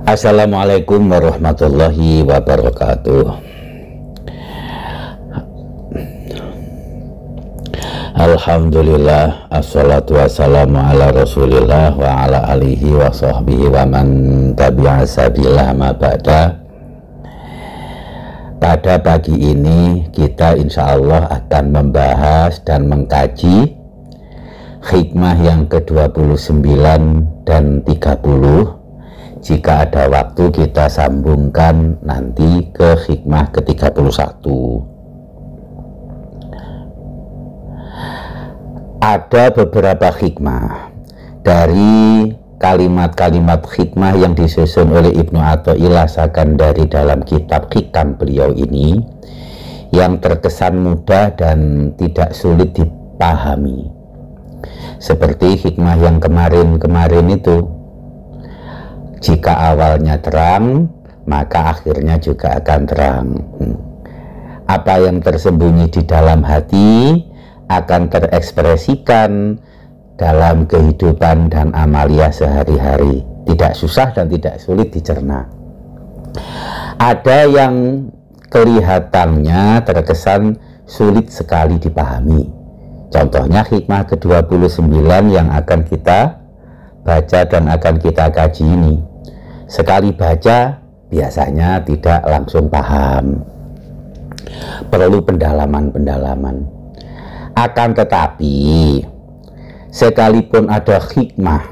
Assalamualaikum warahmatullahi wabarakatuh. Alhamdulillah, assalatu wassalamu ala rasulillah wa ala alihi wa sahbihi wa man tabi'a sabilah ma ba'da. Pada pagi ini kita insya Allah akan membahas dan mengkaji hikmah yang ke-29 dan 30. Jika ada waktu kita sambungkan nanti ke hikmah ke-31. Ada beberapa hikmah dari kalimat-kalimat hikmah yang disusun oleh Ibnu Athaillah Sakandari dalam kitab hikam beliau ini yang terkesan mudah dan tidak sulit dipahami. Seperti hikmah yang kemarin-kemarin itu, jika awalnya terang, maka akhirnya juga akan terang. Apa yang tersembunyi di dalam hati akan terekspresikan dalam kehidupan dan amalia sehari-hari. Tidak susah dan tidak sulit dicerna. Ada yang kelihatannya terkesan sulit sekali dipahami. Contohnya hikmah ke-29 yang akan kita baca dan akan kita kaji ini. Sekali baca biasanya tidak langsung paham, perlu pendalaman-pendalaman. Akan tetapi sekalipun ada hikmah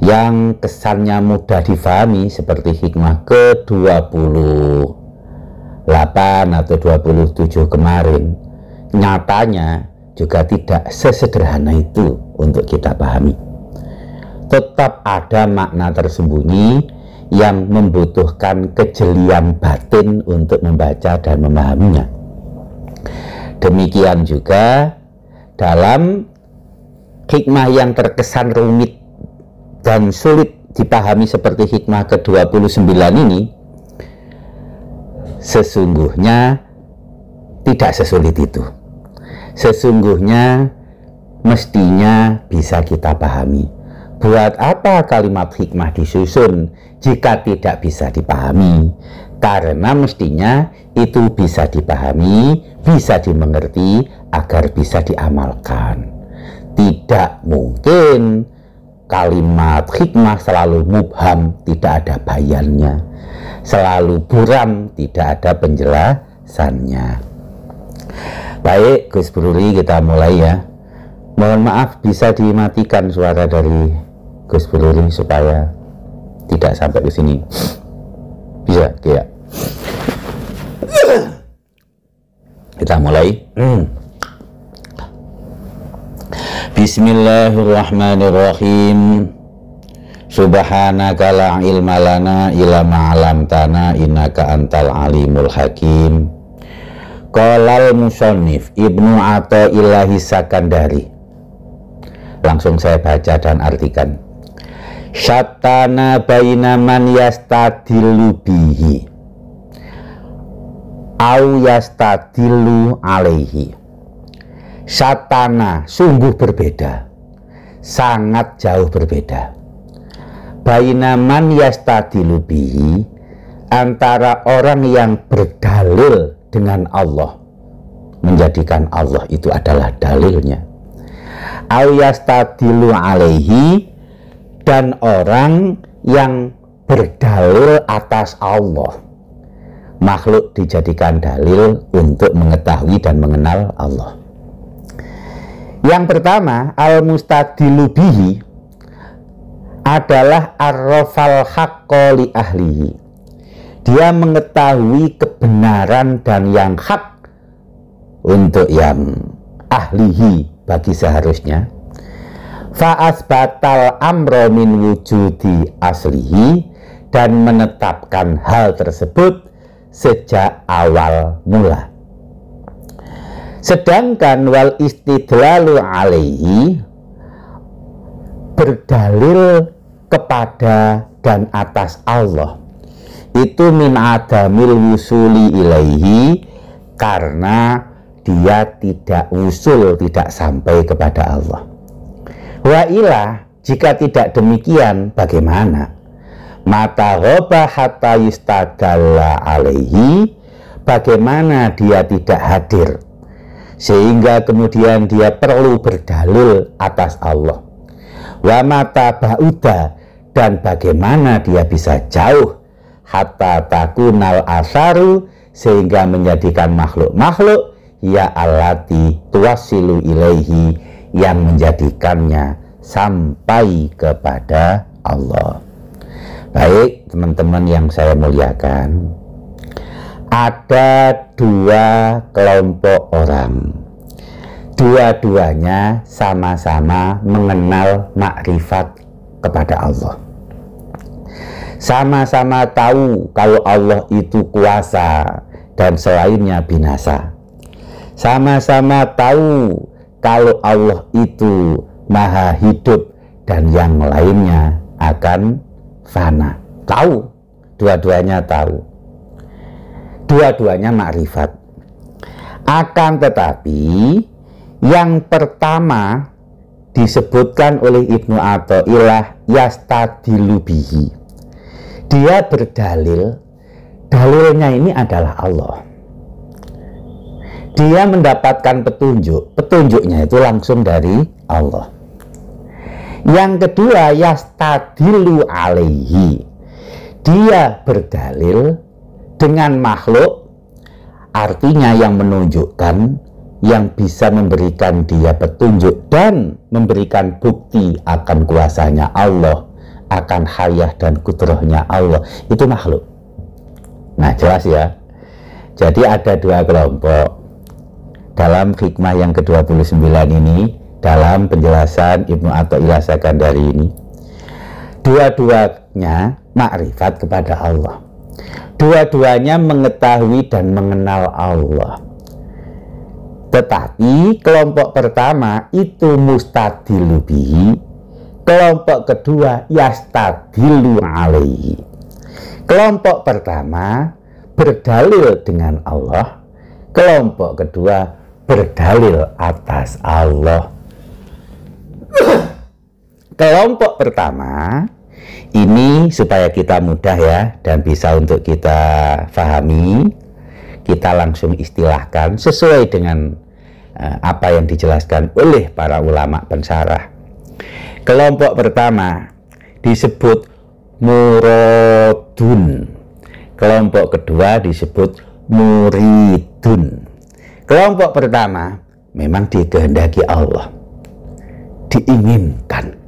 yang kesannya mudah difahami seperti hikmah ke-28 atau 27 kemarin, nyatanya juga tidak sesederhana itu untuk kita pahami. Tetap ada makna tersembunyi yang membutuhkan kejelian batin untuk membaca dan memahaminya. Demikian juga dalam hikmah yang terkesan rumit dan sulit dipahami seperti hikmah ke-29 ini, sesungguhnya tidak sesulit itu. Sesungguhnya mestinya bisa kita pahami. Buat apa kalimat hikmah disusun jika tidak bisa dipahami? Karena mestinya itu bisa dipahami, bisa dimengerti agar bisa diamalkan. Tidak mungkin kalimat hikmah selalu mubham, tidak ada bayannya, selalu buram, tidak ada penjelasannya. Baik, Gus Bruri, kita mulai ya. Mohon maaf bisa dimatikan suara dari Gus Bruri supaya tidak sampai ke sini. Bisa, ya. Kita mulai. Bismillahirrahmanirrahim. Subhanaka la ilma lana illa ma 'allamtana innaka antal alimul hakim. Qalal musannif Ibnu Athaillah Sakandari. Langsung saya baca dan artikan. Syattana baina man yastadillu bihi au yastadillu alaihi. Syattana, sungguh berbeda, sangat jauh berbeda. Baina man yastadillu bihi, antara orang yang berdalil dengan Allah, menjadikan Allah itu adalah dalilnya, au yastadillu alaihi, dan orang yang berdalil atas Allah. Makhluk dijadikan dalil untuk mengetahui dan mengenal Allah. Yang pertama, al-mustadilu bihi adalah arrafal haqqo li ahlihi. Dia mengetahui kebenaran dan yang hak untuk yang ahlihi, bagi seharusnya. Fa'asbatal amro min wujudi aslihi, dan menetapkan hal tersebut sejak awal mula. Sedangkan wal istidlalu alaihi, berdalil kepada dan atas Allah, itu min adamil wusuli ilaihi, karena dia tidak usul, tidak sampai kepada Allah. Wa ilah, jika tidak demikian bagaimana? Mata ghoba hatta yustadalla alaihi, bagaimana dia tidak hadir sehingga kemudian dia perlu berdalil atas Allah. Wa mata ba'uda, dan bagaimana dia bisa jauh hatta takunal asaru, sehingga menjadikan makhluk-makhluk ya allati tuwasilu ilaihi, yang menjadikannya sampai kepada Allah. Baik teman-teman yang saya muliakan, ada dua kelompok orang, dua-duanya sama-sama mengenal makrifat kepada Allah, sama-sama tahu kalau Allah itu kuasa dan selainnya binasa, sama-sama tahu kalau Allah itu maha hidup dan yang lainnya akan fana. Tahu, dua-duanya tahu, dua-duanya makrifat. Akan tetapi yang pertama disebutkan oleh Ibnu Athaillah yastadilu bihi, dia berdalil, dalilnya ini adalah Allah. Dia mendapatkan petunjuk, petunjuknya itu langsung dari Allah. Yang kedua, yastadilu alaihi, dia berdalil dengan makhluk, artinya yang menunjukkan, yang bisa memberikan dia petunjuk dan memberikan bukti akan kuasanya Allah, akan hayah dan kudrahnya Allah, itu makhluk. Nah, jelas ya. Jadi ada dua kelompok dalam hikmah yang ke-29 ini, dalam penjelasan Ibnu Athaillah Sakandari ini. Dua-duanya makrifat kepada Allah, dua-duanya mengetahui dan mengenal Allah. Tetapi kelompok pertama itu mustadilu bihi, kelompok kedua yastadilu alaihi. Kelompok pertama berdalil dengan Allah, kelompok kedua berdalil atas Allah. Kelompok pertama ini supaya kita mudah ya dan bisa untuk kita fahami, kita langsung istilahkan sesuai dengan apa yang dijelaskan oleh para ulama pensarah. Kelompok pertama disebut muradun, kelompok kedua disebut muridun. Kelompok pertama memang dikehendaki Allah, diinginkan.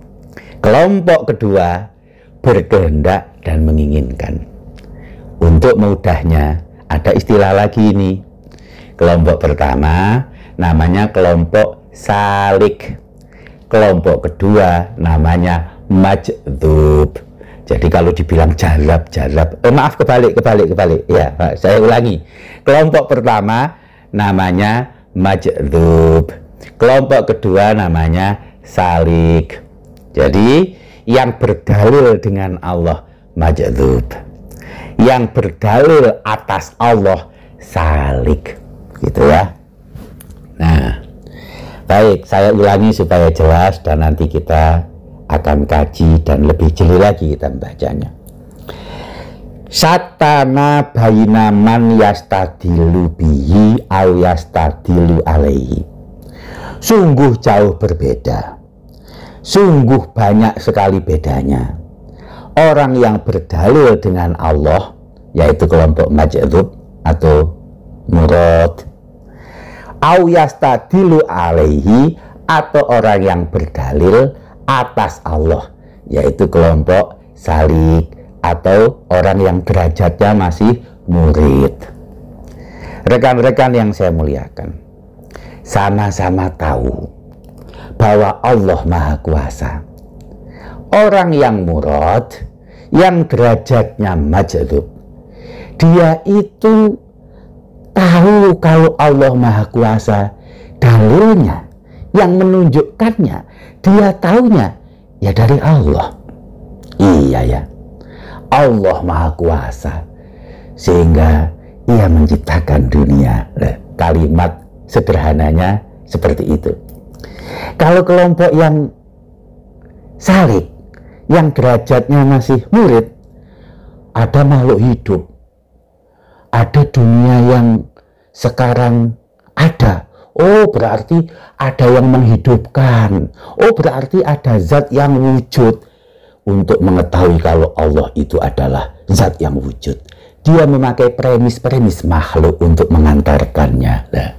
Kelompok kedua berkehendak dan menginginkan. Untuk mudahnya ada istilah lagi ini. Kelompok pertama namanya kelompok salik, kelompok kedua namanya majdzub. Jadi kalau dibilang jalab, maaf, kebalik ya, saya ulangi. Kelompok pertama namanya majdzub, kelompok kedua namanya salik. Jadi yang berdalil dengan Allah majdzub, yang berdalil atas Allah salik, gitu ya. Nah, baik, saya ulangi supaya jelas dan nanti kita akan kaji dan lebih jeli lagi kita membacanya. Satana baina man yastadilu bihi au yastadilu alaihi. Sungguh jauh berbeda, sungguh banyak sekali bedanya orang yang berdalil dengan Allah, yaitu kelompok majdzub atau murad, au yastadilu alaihi, atau orang yang berdalil atas Allah, yaitu kelompok salik atau orang yang derajatnya masih murid. Rekan-rekan yang saya muliakan, sama-sama tahu bahwa Allah Maha Kuasa. Orang yang murad, yang derajatnya majdzub, dia itu tahu kalau Allah Maha Kuasa. Dalilnya, yang menunjukkannya, dia taunya ya dari Allah. Iya ya, Allah Maha Kuasa sehingga ia menciptakan dunia. Kalimat sederhananya seperti itu. Kalau kelompok yang salik, yang derajatnya masih murid, ada makhluk hidup, ada dunia yang sekarang ada. Oh, berarti ada yang menghidupkan. Oh, berarti ada zat yang wujud. Untuk mengetahui kalau Allah itu adalah zat yang wujud, dia memakai premis-premis makhluk untuk mengantarkannya. Nah,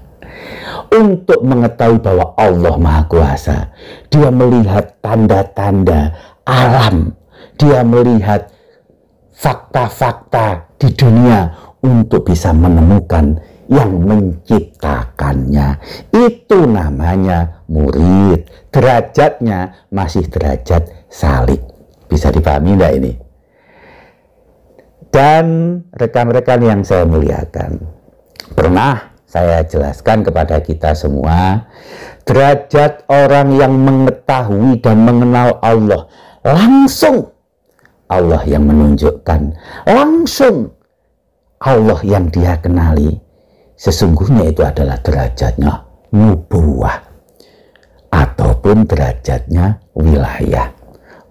untuk mengetahui bahwa Allah Maha Kuasa, dia melihat tanda-tanda alam, dia melihat fakta-fakta di dunia untuk bisa menemukan yang menciptakannya. Itu namanya murid. Derajatnya masih derajat salik. Bisa dipahami enggak ini? Dan rekan-rekan yang saya muliakan, pernah saya jelaskan kepada kita semua, derajat orang yang mengetahui dan mengenal Allah, langsung Allah yang menunjukkan, langsung Allah yang dia kenali, sesungguhnya itu adalah derajatnya nubuwah ataupun derajatnya wilayah,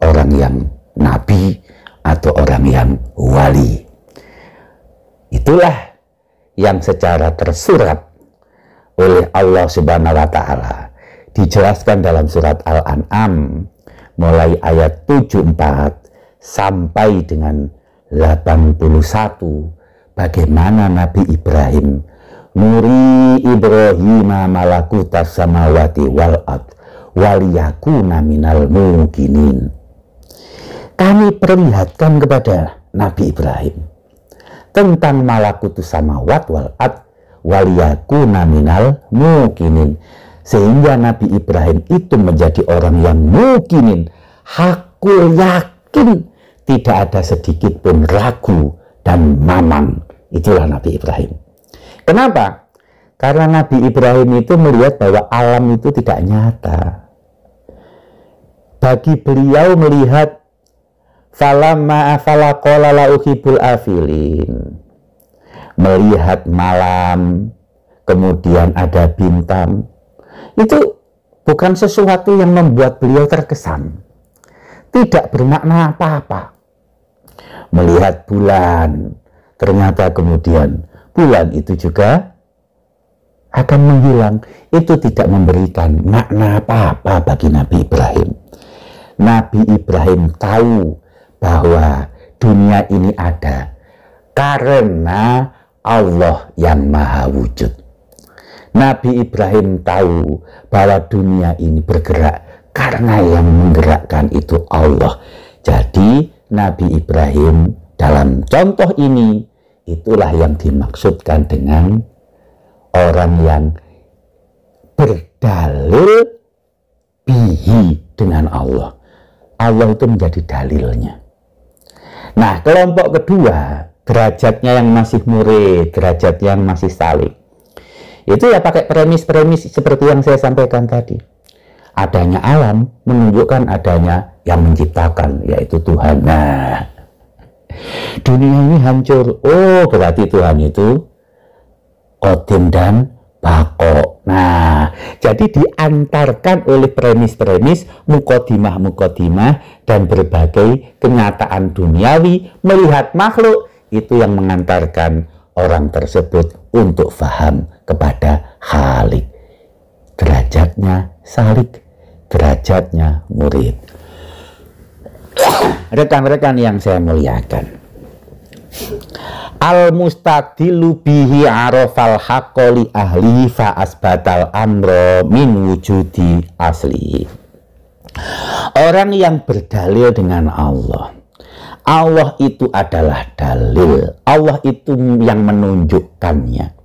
orang yang nabi atau orang yang wali. Itulah yang secara tersurat oleh Allah Subhanahu wa Ta'ala dijelaskan dalam surat Al-An'am mulai ayat 74 sampai dengan 81, bagaimana Nabi Ibrahim nuri Ibrahima malakutas samawati wal ard waliyakuna minal mukinin. Kami perlihatkan kepada Nabi Ibrahim tentang malakutus samawat wal ard waliyakuna minal mukinin, sehingga Nabi Ibrahim itu menjadi orang yang mukinin, hakul yakin, tidak ada sedikit pun ragu dan mamang. Itulah Nabi Ibrahim. Kenapa? Karena Nabi Ibrahim itu melihat bahwa alam itu tidak nyata. Bagi beliau melihat falamma afala qala la uhibbul afilin, melihat malam kemudian ada bintang, itu bukan sesuatu yang membuat beliau terkesan, tidak bermakna apa-apa. Melihat bulan, ternyata kemudian bulan itu juga akan menghilang, itu tidak memberikan makna apa-apa bagi Nabi Ibrahim. Nabi Ibrahim tahu bahwa dunia ini ada karena Allah yang maha wujud. Nabi Ibrahim tahu bahwa dunia ini bergerak karena yang menggerakkan itu Allah. Jadi Nabi Ibrahim dalam contoh ini, itulah yang dimaksudkan dengan orang yang berdalil bihi dengan Allah. Allah itu menjadi dalilnya. Nah, kelompok kedua, derajatnya yang masih murid, derajat yang masih salik, itu ya pakai premis-premis seperti yang saya sampaikan tadi. Adanya alam menunjukkan adanya yang menciptakan, yaitu Tuhan. Nah, dunia ini hancur. Oh, berarti Tuhan itu qadim dan bako. Nah, jadi diantarkan oleh premis-premis, mukodimah-mukodimah, dan berbagai kenyataan duniawi melihat makhluk, itu yang mengantarkan orang tersebut untuk faham kepada Khalik. Derajatnya salik, derajatnya murid. Rekan-rekan yang saya muliakan, al-mustadilu bihi arafal haqqoli ahli fa asbatal amro min wujudi asli. Orang yang berdalil dengan Allah, Allah itu adalah dalil, Allah itu yang menunjukkannya.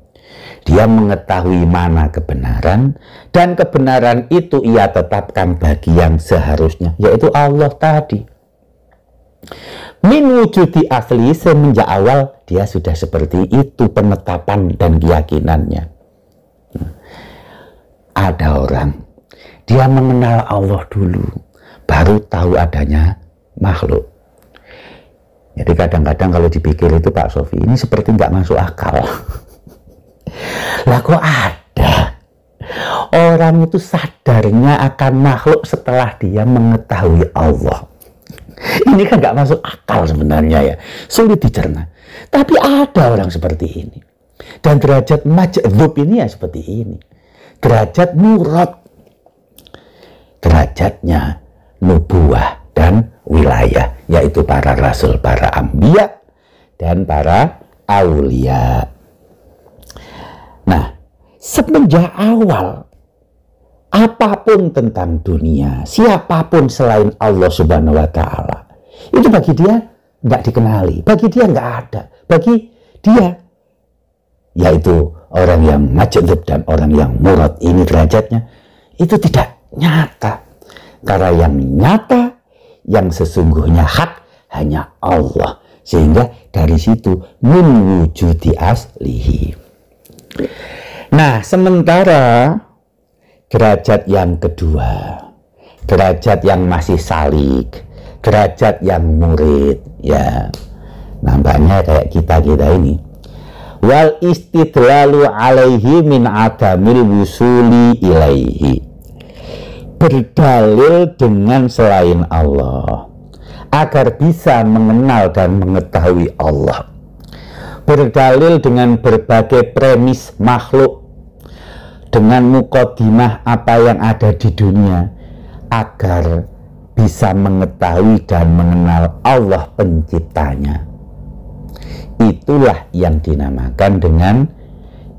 Dia mengetahui mana kebenaran, dan kebenaran itu ia tetapkan bagi yang seharusnya, yaitu Allah tadi. Min wujudi asli, semenjak awal dia sudah seperti itu penetapan dan keyakinannya. Ada orang, dia mengenal Allah dulu, baru tahu adanya makhluk. Jadi kadang-kadang kalau dipikir itu Pak Sofi, ini seperti nggak masuk akal. Lah kok ada orang itu sadarnya akan makhluk setelah dia mengetahui Allah. Ini kan nggak masuk akal sebenarnya ya, sulit dicerna. Tapi ada orang seperti ini. Dan derajat majdzub ini ya seperti ini. Derajat murad, derajatnya nubuah dan wilayah, yaitu para rasul, para ambiya, dan para aulia. Nah, semenjak awal, apapun tentang dunia, siapapun selain Allah Subhanahu wa Ta'ala, itu bagi dia nggak dikenali, bagi dia nggak ada, bagi dia, yaitu orang yang majdzub dan orang yang murad ini derajatnya itu tidak nyata. Karena yang nyata, yang sesungguhnya hak hanya Allah, sehingga dari situ min wujudi aslihi. Nah, sementara derajat yang kedua, derajat yang masih salik, derajat yang murid, ya nampaknya kayak kita ini. Wal istidlalu alaihi min adamil wusuli ilaihi, berdalil dengan selain Allah agar bisa mengenal dan mengetahui Allah, berdalil dengan berbagai premis makhluk, dengan mukodimah apa yang ada di dunia, agar bisa mengetahui dan mengenal Allah penciptanya. Itulah yang dinamakan dengan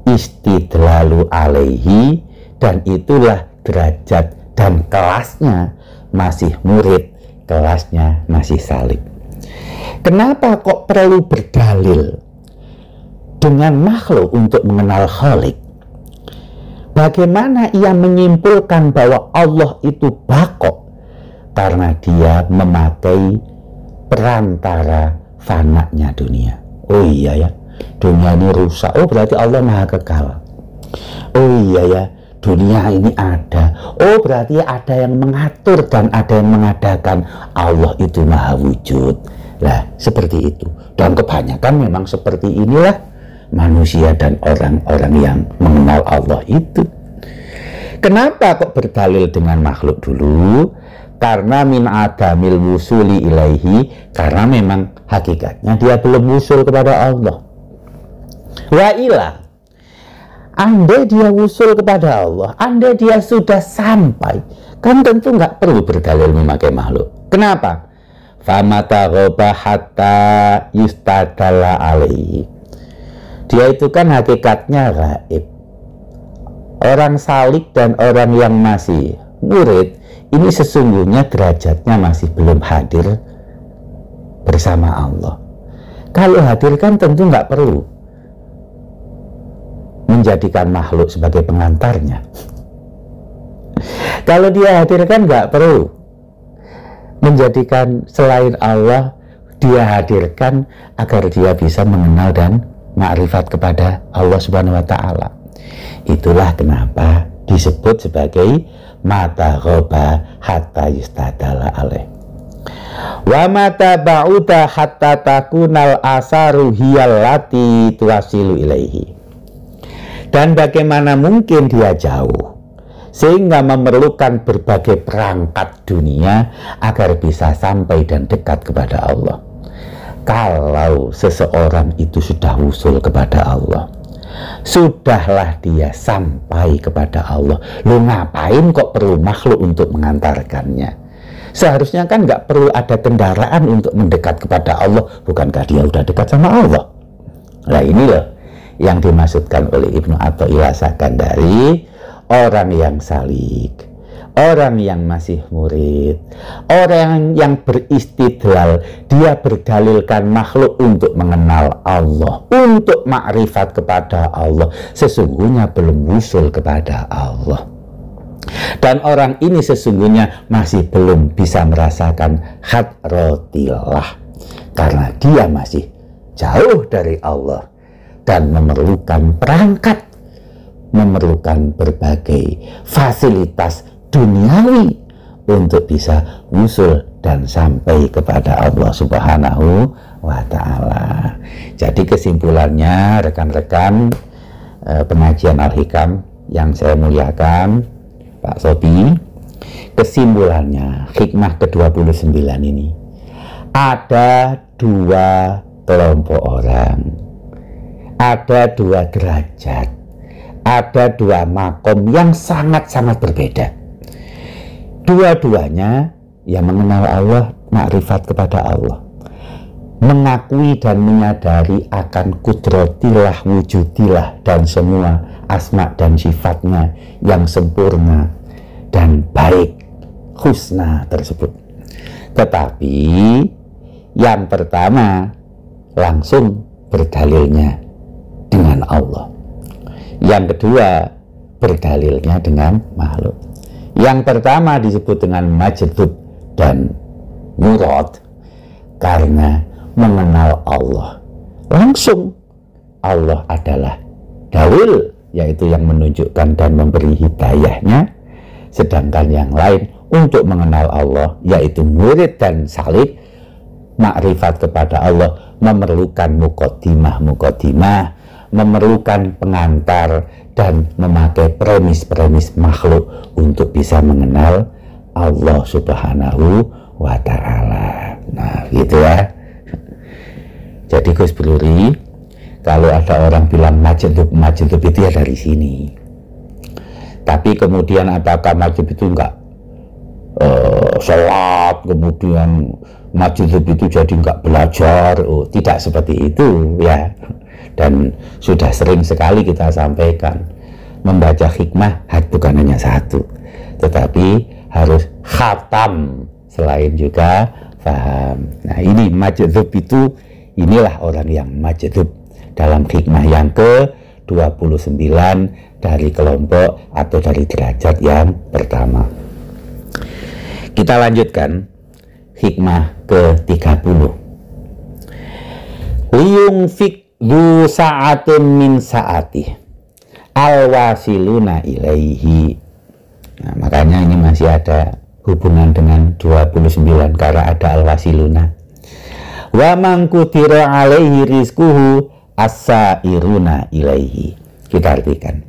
istidlalu alaihi, dan itulah derajat dan kelasnya masih murid, kelasnya masih salik. Kenapa kok perlu berdalil dengan makhluk untuk mengenal Khalik? Bagaimana ia menyimpulkan bahwa Allah itu baqo? Karena dia memakai perantara fananya dunia. Oh iya ya, dunia ini rusak. Oh berarti Allah maha kekal. Oh iya ya, dunia ini ada. Oh berarti ada yang mengatur dan ada yang mengadakan. Allah itu maha wujud. Lah seperti itu. Dan kebanyakan memang seperti inilah manusia dan orang-orang yang mengenal Allah itu. Kenapa kok berdalil dengan makhluk dulu? Karena min adamil wusuli ilaihi, karena memang hakikatnya dia belum wusul kepada Allah. Wa ilah, andai dia wusul kepada Allah, andai dia sudah sampai, kan tentu nggak perlu berdalil memakai makhluk. Kenapa? Famata ghoba hatta yustadala alaihi, dia itu kan hakikatnya gaib. Orang salik dan orang yang masih murid ini sesungguhnya derajatnya masih belum hadir bersama Allah. Kalau hadir kan tentu nggak perlu menjadikan makhluk sebagai pengantarnya. Kalau dia hadir kan nggak perlu menjadikan selain Allah, dia hadirkan agar dia bisa mengenal dan ma'rifat kepada Allah Subhanahu wa Ta'ala. Itulah kenapa disebut sebagai mata ghoba hatta yustadala alaih. Wa mata ba'uda hatta takunal asaru hiyallati tuasilu ilaihi. Dan bagaimana mungkin dia jauh sehingga memerlukan berbagai perangkat dunia agar bisa sampai dan dekat kepada Allah. Kalau seseorang itu sudah wusul kepada Allah, sudahlah dia sampai kepada Allah. Lu ngapain kok perlu makhluk untuk mengantarkannya? Seharusnya kan nggak perlu ada kendaraan untuk mendekat kepada Allah. Bukankah dia udah dekat sama Allah? Nah ini loh yang dimaksudkan oleh Ibnu Athaillah Sakandari, orang yang salik, orang yang masih murid, orang yang beristidlal, dia berdalilkan makhluk untuk mengenal Allah, untuk makrifat kepada Allah, sesungguhnya belum wusul kepada Allah. Dan orang ini sesungguhnya masih belum bisa merasakan hadratillah, karena dia masih jauh dari Allah dan memerlukan perangkat, memerlukan berbagai fasilitas duniawi untuk bisa wusul dan sampai kepada Allah Subhanahu wa Ta'ala. Jadi kesimpulannya rekan-rekan pengajian Al-Hikam yang saya muliakan, Pak Sobi, kesimpulannya hikmah ke-29 ini ada dua kelompok orang, ada dua derajat, ada dua makom yang sangat-sangat berbeda. Dua-duanya yang mengenal Allah, makrifat kepada Allah, mengakui dan menyadari akan kudratillah, wujudilah, dan semua asma dan sifatnya yang sempurna dan baik, husna tersebut. Tetapi yang pertama langsung berdalilnya dengan Allah, yang kedua berdalilnya dengan makhluk. Yang pertama disebut dengan majdub dan murad karena mengenal Allah langsung. Allah adalah dalil, yaitu yang menunjukkan dan memberi hidayahnya, sedangkan yang lain untuk mengenal Allah, yaitu murid dan salik, makrifat kepada Allah memerlukan muqaddimah, memerlukan pengantar dan memakai premis-premis makhluk untuk bisa mengenal Allah Subhanahu wa Ta'ala. Nah, gitu ya. Jadi Gus Bluri, kalau ada orang bilang majdub itu ya dari sini. Tapi kemudian apakah majdub itu enggak sholat, kemudian majdub itu jadi enggak belajar? Oh, tidak seperti itu ya. Dan sudah sering sekali kita sampaikan, membaca hikmah bukan hanya satu, tetapi harus khatam selain juga paham. Nah, ini majdub itu, inilah orang yang majdub dalam hikmah yang ke-29 dari kelompok atau dari derajat yang pertama. Kita lanjutkan hikmah ke-30. Liyungfik du sa'atin min sa'ati al-wasiluna ilaihi. Nah, makanya ini masih ada hubungan dengan 29 karena ada al-wasiluna. Wa man qudira alaihi rizquhu as-sa'iruna ilaihi. Kita artikan,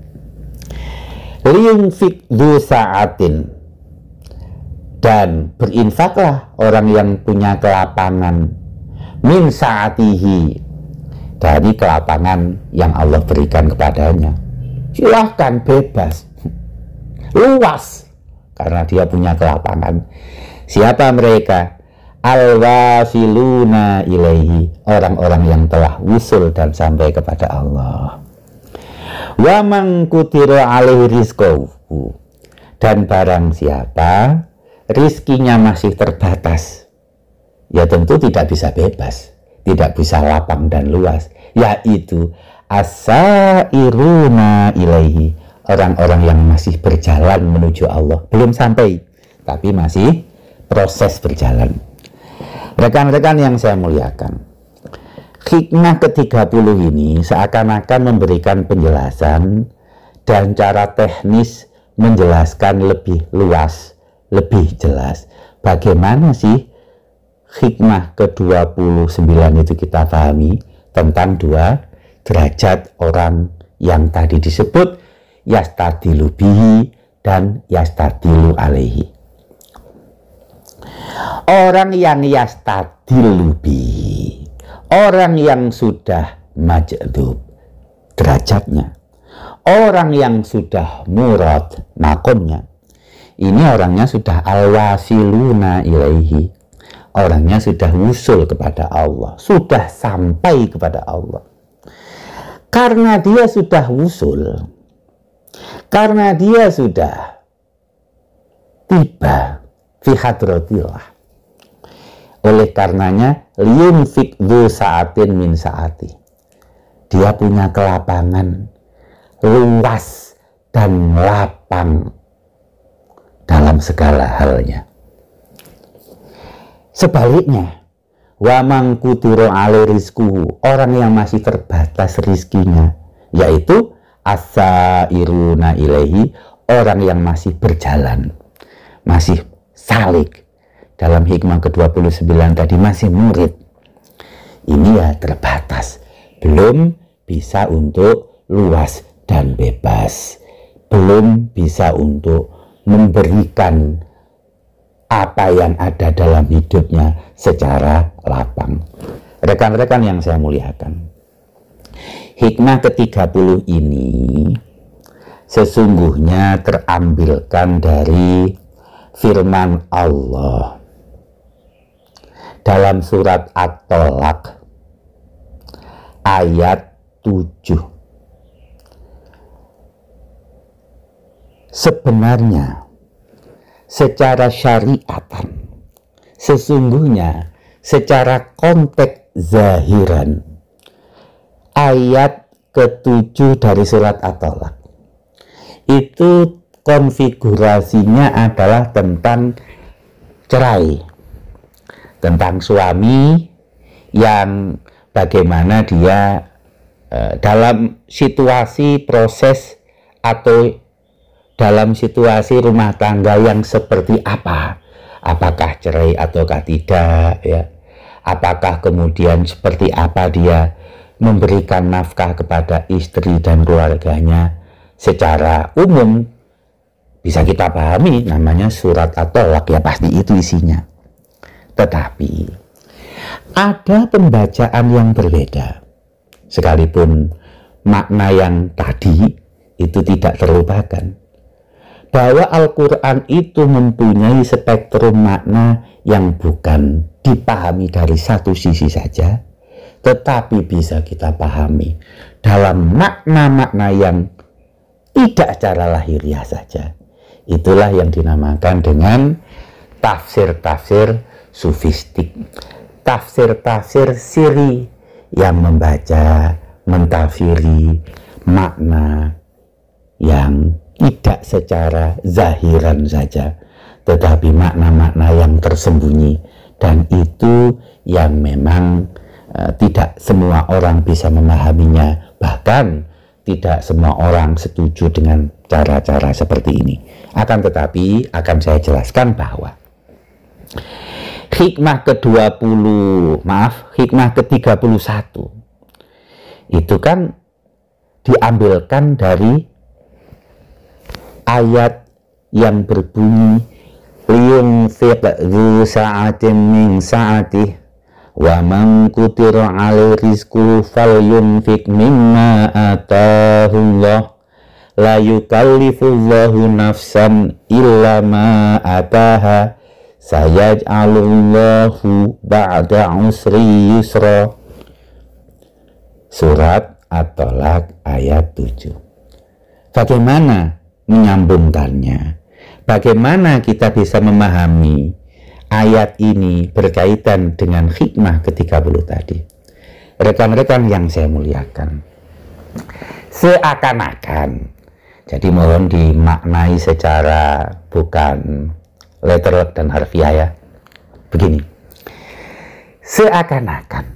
liyunfik du sa'atin, dan berinfaklah orang yang punya kelapangan, min sa'atihi, dari kelapangan yang Allah berikan kepadanya. Silahkan, bebas, luas, karena dia punya kelapangan. Siapa mereka? Al-wasiluna ilaihi, orang-orang yang telah wusul dan sampai kepada Allah. Wa man qudira alaihi rizquhu, dan barang siapa rizkinya masih terbatas, ya tentu tidak bisa bebas, tidak bisa lapang dan luas, yaitu as-sa'iruna ilaihi, orang-orang yang masih berjalan menuju Allah, belum sampai tapi masih proses berjalan. Rekan-rekan yang saya muliakan, hikmah ke-30 ini seakan-akan memberikan penjelasan dan cara teknis menjelaskan lebih luas, lebih jelas bagaimana sih hikmah ke-29 itu kita pahami tentang dua derajat orang yang tadi disebut yastadilu bihi dan yastadilu alaihi. Orang yang yastadilu bihi, orang yang sudah majdub derajatnya, orang yang sudah murad makomnya, ini orangnya sudah al-wasiluna ilaihi, orangnya sudah wusul kepada Allah, sudah sampai kepada Allah. Karena dia sudah wusul, karena dia sudah tiba fi hadratillah, oleh karenanya liyunfik dzu sa'atin min sa'ati, dia punya kelapangan luas dan lapang dalam segala halnya. Sebaliknya, wa man qudira alaihi rizquhu, orang yang masih terbatas rizkinya, yaitu as-sa'iruna ilaihi, orang yang masih berjalan, masih salik. Dalam hikmah ke-29 tadi masih murid, ini ya terbatas, belum bisa untuk luas dan bebas, belum bisa untuk memberikan apa yang ada dalam hidupnya secara lapang. Rekan-rekan yang saya muliakan, hikmah ke-30 ini sesungguhnya terambilkan dari firman Allah dalam surat At-Tolak ayat 7. Sebenarnya secara syariatan, sesungguhnya secara konteks zahiran, ayat ke-7 dari surat At-Tolak itu konfigurasinya adalah tentang cerai, tentang suami yang bagaimana dia dalam situasi proses atau dalam situasi rumah tangga yang seperti apa, apakah cerai ataukah tidak, ya, apakah kemudian seperti apa dia memberikan nafkah kepada istri dan keluarganya. Secara umum bisa kita pahami, namanya surat At-Tolak, ya pasti itu isinya. Tetapi ada pembacaan yang berbeda, sekalipun makna yang tadi itu tidak terlupakan, bahwa Al-Quran itu mempunyai spektrum makna yang bukan dipahami dari satu sisi saja, tetapi bisa kita pahami dalam makna-makna yang tidak secara lahiriah saja. Itulah yang dinamakan dengan tafsir-tafsir sufistik, tafsir-tafsir siri yang membaca, mentafsiri makna yang tidak secara zahiran saja, tetapi makna-makna yang tersembunyi, dan itu yang memang tidak semua orang bisa memahaminya, bahkan tidak semua orang setuju dengan cara-cara seperti ini. Akan tetapi akan saya jelaskan bahwa hikmah hikmah ke-31 itu kan diambilkan dari ayat yang berbunyi liyunfiq dzu sa'atin min sa'atih wa man qutira 'alaihi rizquhu falyunfiq mimma atahullah la yukallifullahu nafsan illa ma ataha sayaj'alullahu ba'da usri yusra. Surat At-Tolak ayat 7. Bagaimana menyambungkannya? Bagaimana kita bisa memahami ayat ini berkaitan dengan hikmah ke-30 tadi? Rekan-rekan yang saya muliakan, seakan-akan, jadi mohon dimaknai secara bukan letterlek dan harfiah ya, begini, seakan-akan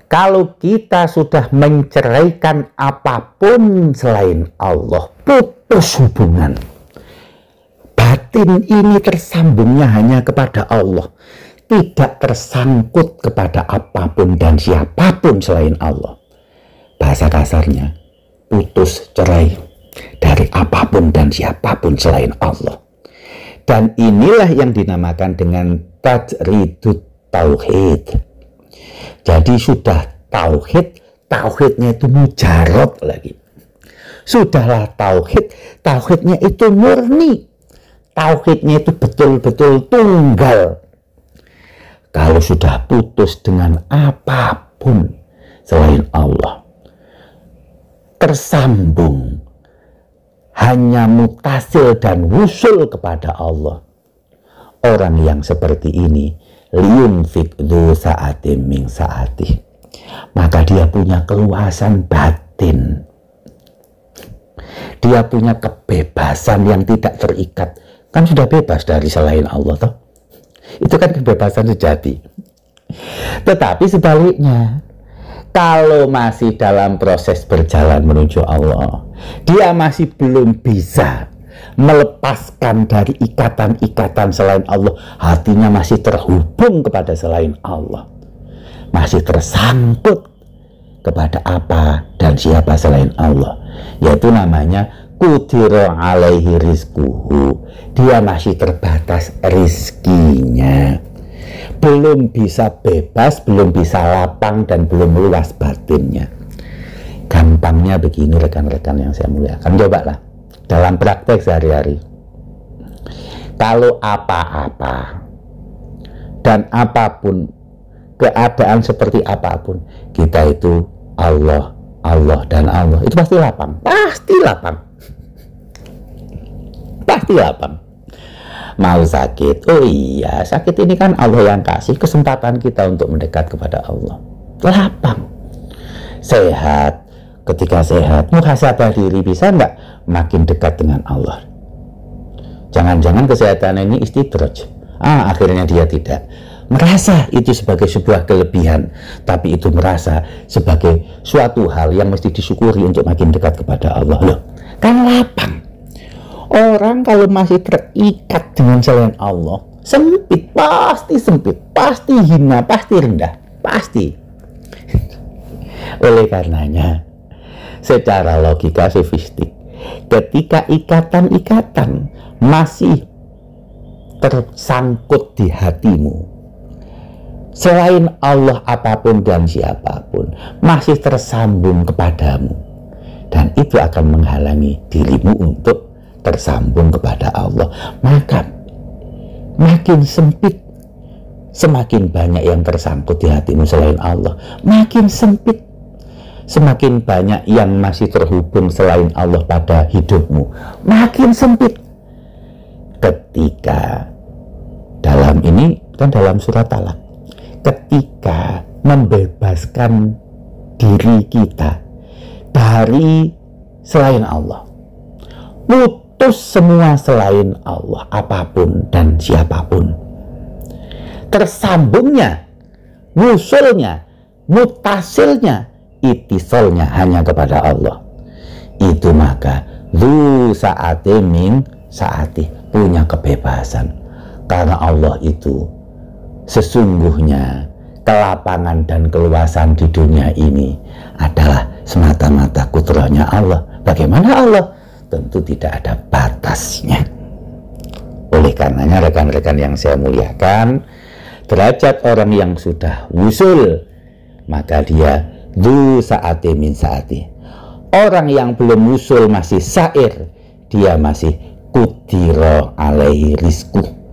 kalau kita sudah menceraikan apapun selain Allah, putus hubungan, batin ini tersambungnya hanya kepada Allah, tidak tersangkut kepada apapun dan siapapun selain Allah. Bahasa kasarnya, putus cerai dari apapun dan siapapun selain Allah. Dan inilah yang dinamakan dengan tajridut tauhid. Jadi sudah tauhid, tauhidnya itu mujarab lagi. Sudahlah tauhid, tauhidnya itu murni. Tauhidnya itu betul-betul tunggal. Kalau sudah putus dengan apapun selain Allah, tersambung hanya mutasil dan wusul kepada Allah, orang yang seperti ini liyunfiq dzu sa'atin min sa'atih, maka dia punya keluasan batin, dia punya kebebasan yang tidak terikat. Kan sudah bebas dari selain Allah toh. Itu kan kebebasan sejati. Tetapi sebaliknya, kalau masih dalam proses berjalan menuju Allah, dia masih belum bisa melepaskan dari ikatan-ikatan selain Allah, hatinya masih terhubung kepada selain Allah, masih tersangkut kepada apa dan siapa selain Allah, yaitu namanya qudira alaihi rizquhu, dia masih terbatas rizkinya, belum bisa bebas, belum bisa lapang, dan belum luas batinnya. Gampangnya begini rekan-rekan yang saya muliakan, cobalah dalam praktek sehari-hari. Kalau apa-apa dan apapun, keadaan seperti apapun, kita itu Allah, Allah, dan Allah, itu pasti lapang, pasti lapang, pasti lapang. Mau sakit, oh iya, sakit ini kan Allah yang kasih kesempatan kita untuk mendekat kepada Allah, lapang. Sehat, ketika sehat, muhasabah diri, bisa nggak makin dekat dengan Allah? Jangan-jangan kesehatan ini istidraj, akhirnya dia tidak merasa itu sebagai sebuah kelebihan, tapi itu merasa sebagai suatu hal yang mesti disyukuri untuk makin dekat kepada Allah. Loh, kan lapang. Orang kalau masih terikat dengan selain Allah, sempit, pasti hina, pasti rendah, pasti. Oleh karenanya, secara logika sofistik, ketika ikatan-ikatan masih tersangkut di hatimu, selain Allah apapun dan siapapun masih tersambung kepadamu, dan itu akan menghalangi dirimu untuk tersambung kepada Allah, maka makin sempit. Semakin banyak yang tersangkut di hatimu selain Allah, makin sempit. Semakin banyak yang masih terhubung selain Allah pada hidupmu, makin sempit. Ketika dalam ini kan dalam surat Talak, ketika membebaskan diri kita dari selain Allah, putus semua selain Allah apapun dan siapapun, tersambungnya, wusulnya, mutasilnya, itisolnya hanya kepada Allah, itu maka lu saati min saati, punya kebebasan. Karena Allah itu sesungguhnya kelapangan dan keluasan di dunia ini adalah semata-mata kudrahnya Allah. Bagaimana Allah? Tentu tidak ada batasnya. Oleh karenanya rekan-rekan yang saya muliakan, derajat orang yang sudah wusul, maka dia du saati min saati. Orang yang belum wusul masih sair, dia masih qudira alaihi rizquh.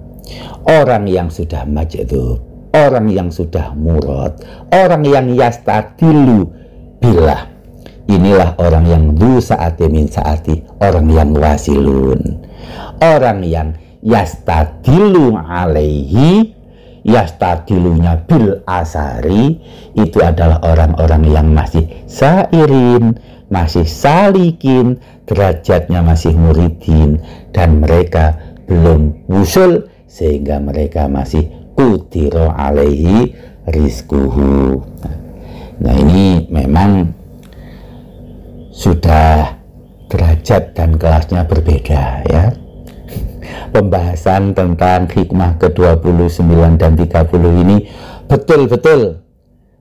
Orang yang sudah majdub, orang yang sudah murad, orang yang yastadilu billah, inilah orang yang du saati min saati, orang yang wasilun. Orang yang yastadilu alaihi, yastadilunya bil asari, itu adalah orang-orang yang masih sairin, masih salikin, derajatnya masih muridin, dan mereka belum wusul, sehingga mereka masih qudira alaihi rizquhu. Nah, ini memang sudah derajat dan kelasnya berbeda, ya. Pembahasan tentang hikmah ke-29 dan 30 ini betul-betul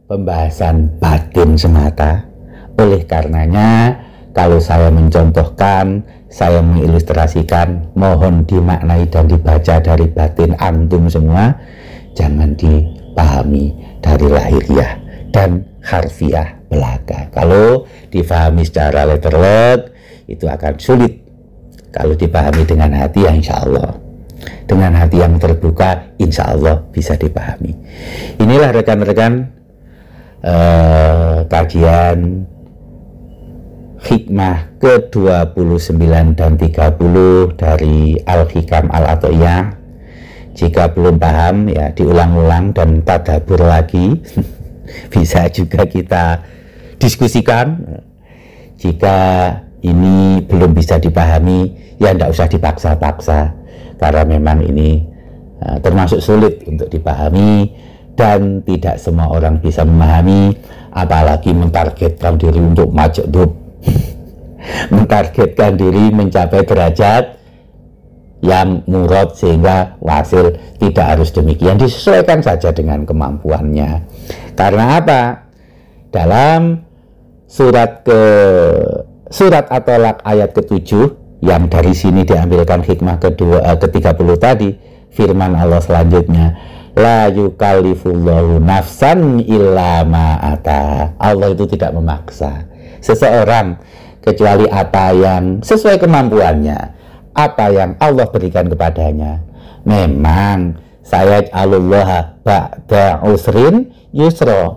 pembahasan batin semata. Oleh karenanya, kalau saya mencontohkan, saya mengilustrasikan, mohon dimaknai dan dibaca dari batin antum semua, jangan dipahami dari lahiriah dan harfiah belaka. Kalau dipahami secara letterlock, itu akan sulit. Kalau dipahami dengan hati, ya insya Allah, dengan hati yang terbuka, insya Allah bisa dipahami. Inilah rekan-rekan kajian hikmah ke-29 dan 30 dari Al-Hikam Al-Atiyah. Jika belum paham, ya diulang-ulang dan tadabbur lagi. Bisa juga kita diskusikan. Jika ini belum bisa dipahami, ya tidak usah dipaksa-paksa, karena memang ini termasuk sulit untuk dipahami, dan tidak semua orang bisa memahami, apalagi mentargetkan diri untuk majdub, mentargetkan diri mencapai derajat yang murad sehingga wasil. Tidak harus demikian, disesuaikan saja dengan kemampuannya. Karena apa? Dalam surat ke surat At-Tolak ayat ke-7, yang dari sini diambilkan hikmah ke-30 tadi, firman Allah selanjutnya, la yukallifullahu nafsan illa ma'ata. Allah itu tidak memaksa seseorang kecuali apa yang sesuai kemampuannya, apa yang Allah berikan kepadanya. Memang saya Allah ba'da usrin yusra,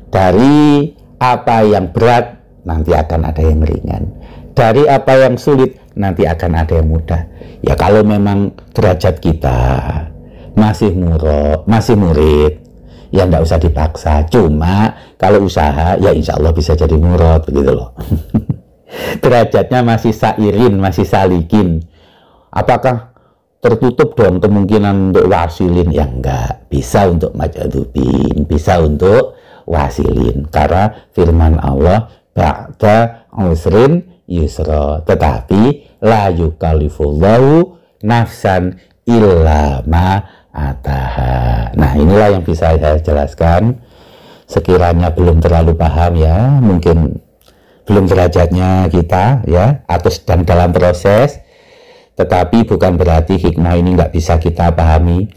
dari apa yang berat nanti akan ada yang ringan, dari apa yang sulit nanti akan ada yang mudah. Ya kalau memang derajat kita masih murid, ya enggak usah dipaksa. Cuma kalau usaha, ya insya Allah bisa jadi murad, begitu loh. Derajatnya masih sairin, masih salikin, apakah tertutup dong kemungkinan untuk wasilin? Ya enggak, bisa untuk majadzubin, bisa untuk wasilin, karena firman Allah ba'da usrin yusra, tetapi la yukallifullahu nafsan illa ma ataha. Nah, inilah yang bisa saya jelaskan. Sekiranya belum terlalu paham ya, mungkin belum derajatnya kita ya, atau sedang dalam proses, tetapi bukan berarti hikmah ini nggak bisa kita pahami.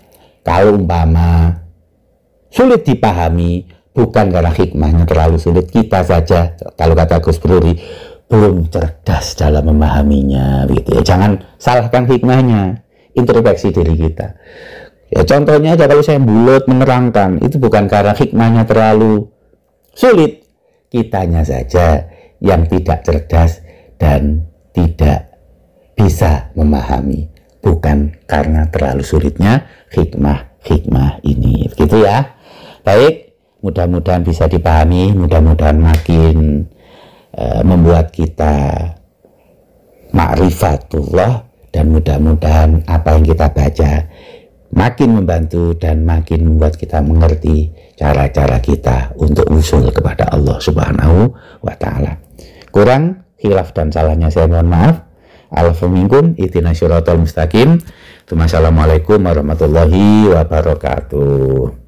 Kalau umpama sulit dipahami, bukan karena hikmahnya terlalu sulit, kita saja, kalau kata Gus Bruri, belum cerdas dalam memahaminya, gitu ya. Jangan salahkan hikmahnya, introspeksi diri kita. Ya contohnya aja, kalau saya bulat menerangkan, itu bukan karena hikmahnya terlalu sulit, kitanya saja yang tidak cerdas dan tidak bisa memahami, bukan karena terlalu sulitnya hikmah ini, gitu ya. Baik, mudah-mudahan bisa dipahami, mudah-mudahan makin membuat kita ma'rifatullah, dan mudah-mudahan apa yang kita baca makin membantu dan makin membuat kita mengerti cara-cara kita untuk usul kepada Allah Subhanahu wa Ta'ala. Kurang, khilaf dan salahnya saya mohon maaf. Alfa minkum, ihdinas siratal mustaqim. Assalamualaikum warahmatullahi wabarakatuh.